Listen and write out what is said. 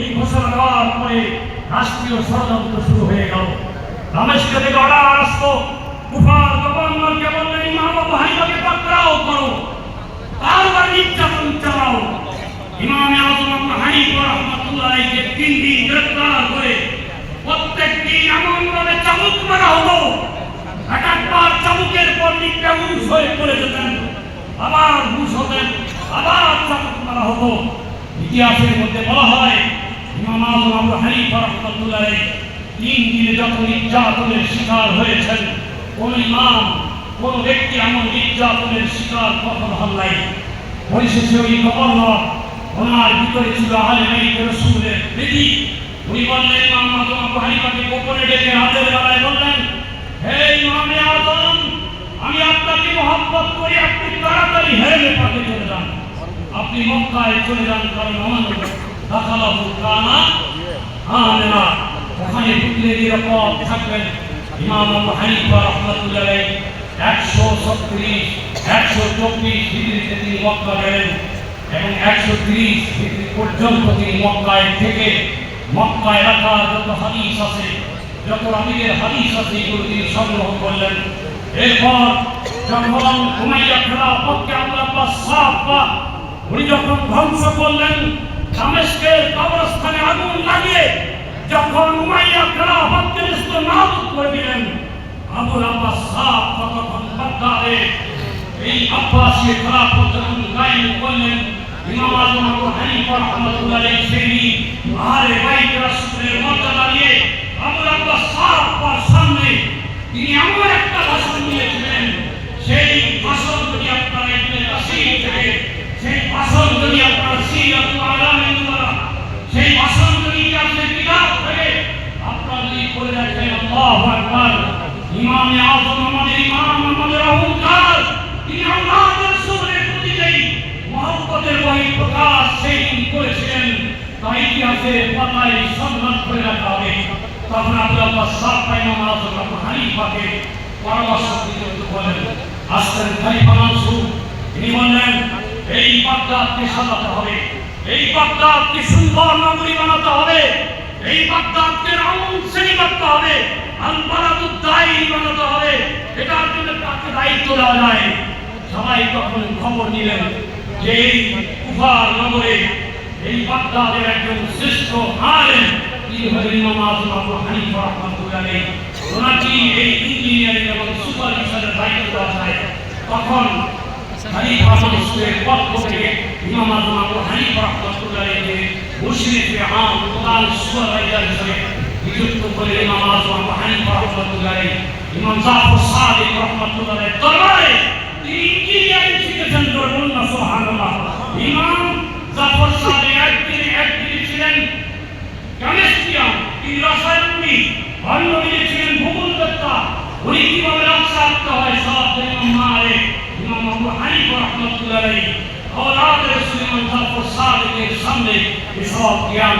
এই ঘোষণা দেওয়ার পরে রাষ্ট্রীয় ষড়যন্ত্র শুরু হয়ে গেল। দামেস্কে থেকে অর্ডার আসলো, কুফার গভর্নরকে বললেন ইমাম আবু হানিফাকে পাকড়াও করো, তার উপর নির্যাতন চালাও। ইমাম আযম আবু হানিফা রাহমাতুল্লাহ আলাইহিকে 3 দিন গ্রেফতার করে প্রত্যেক দিন এমনভাবে চাবুক মারা হলো, একবার চাবুকের পর নির্যাতন হয়ে পড়ে যেতেন, আবার হুঁশ হতেন, আবার চাবুক মারা হতো। ইতিহাসের মধ্যে বলা হয় ইমাম আযম আবু হানিফা রাহমাতুল্লাহ আলাইহি 3 দিনে যত নির্যাতনের শিকার হয়েছেন, কোন ইমাম কোন ব্যক্তি এমন নির্যাতনের শিকার কখনো হন নাই। পরিশেষে ওই গভর্নর, ওনার ভিতরে ছিল আহলে বাইত রাসূলের প্রীতি। উনি বললেন ইমাম আযম আবু হানিফাকে গোপনে ডেকে হাতের বেলায় বললেন, হে ইমামে আযম, আমি আপনাকে মহব্বত করি, আপনি তাড়াতাড়ি হেরেমে পাকে চলে যান, আপনি মক্কায় চলে যান, কারণ আমার দাখালাহু কানা আমেনা, ওখানে ঢুকলে নিরাপদ থাকবেন। ইমাম আবু হানিফা রাহমাতুল্লাহ আলাইহি 124 হিজরিতে তিনি মক্কা গেলেন এবং 130 হিজরি পর্যন্ত তিনি মক্কায় থেকে মক্কা এলাকার যত হাদিস আছে, যত আমিরের হাদিস আছে, এগুলো তিনি সংগ্রহ করলেন। এরপর যখন উমাইয়া খেলাফতকে আল্লাহ সাফা উনি যখন ধ্বংস করলেন, দামেস্কের কবরস্থানে আগুন লাগিয়ে যখন উমাইয়া খেলাফতকে নাবুদ করে দিলেন, আবুল আব্বাস সাফা তখন বাগদাদে এই আব্বাসী খেলাফত যখন কায়েম করলেন, ইমাম আযম আবু হানিফা রাহমাতুল্লাহ আলাইহি সেই আহলে বাইত রাসূলের মর্যাদা নিয়ে আবুল আব্বাস সাফার সামনে তিনি এমন একটা ভাষণ দিয়েছিলেন, সেই ভাষণ যদি আপনারা ইবনে কাসির থেকে, সেই ভাষণ যদি আপনারা সিরাতুল আলামিন নুবালা, সেই ভাষণ যদি ইতিহাসের কিতাব থেকে আপনারা যদি পড়ে দেখেন, আল্লাহু আকবার, ইমামে আযম আমাদের ইমাম, আমাদের অহংকার, তিনি আল্লাহর রাসূলের প্রতি যেই মহব্বতের বহিঃপ্রকাশ সেই দিন করেছিলেন, তা ইতিহাসের পাতায় সংরক্ষণ করে রাখা হবে। তখন আবুল আব্বাস সাফা ইমাম আযম আবু হানিফাকে পরামর্শ দিতে বলেন, আসলেন খলিফা মানসুর, তিনি বললেন এই বাগদাদকে সাজাতে হবে, এই বাগদাদকে সুন্দর নগরী বানাতে হবে, এই বাগদাদকে রাউন্ড শ্রেণী করতে হবে, আল বালাদুদ দাইর বানাতে হবে, এটার জন্য কাকে দায়িত্ব দেওয়া যায়। সবাই তখন খবর নিলেন যে এই কুফার নগরে এই বাগদাদের একজন শ্রেষ্ঠ আলেম তিনি হলেন ইমাম আযম আবু হানিফা রাহমাতুল্লাহ আলাইহি, ওনাকে এই ইঞ্জিনিয়ারিং এবং সুপারভিশনের দায়িত্ব দেওয়া হয়। তখন খলিফা মানসুরের পক্ষ থেকে ইমাম আযম আবু হানিফা রাহমাতুল্লাহ আলাইহি মুশরিফে আম প্রধান সুপারভাইজার হিসেবে নিযুক্ত করে ইমাম আযম আবু হানিফা রাহমাতুল্লাহ আলাইহি ইমাম জাফর সাদিক রাহমাতুল্লাহ আলাইহি দরবারে তিনি ইঞ্জিনিয়ারিং শিখেছেন। বলুন না সুবহানাল্লাহ। ইমাম জাফর সাদিক একদিন ছিলেন কেমিস্ট্রিয়ান, তিনি রসায়নবিদ, অন্যদিকে ছিলেন ভূগোলবেত্তা। উনি কিভাবে নকশা আঁকতে হয় সব ইমাম আবু হানিফা রাহমাতুল্লাহ আলাইহি আওলাদ রাসূল ইমাম জাফর সাদিকের সামনে এসব জ্ঞান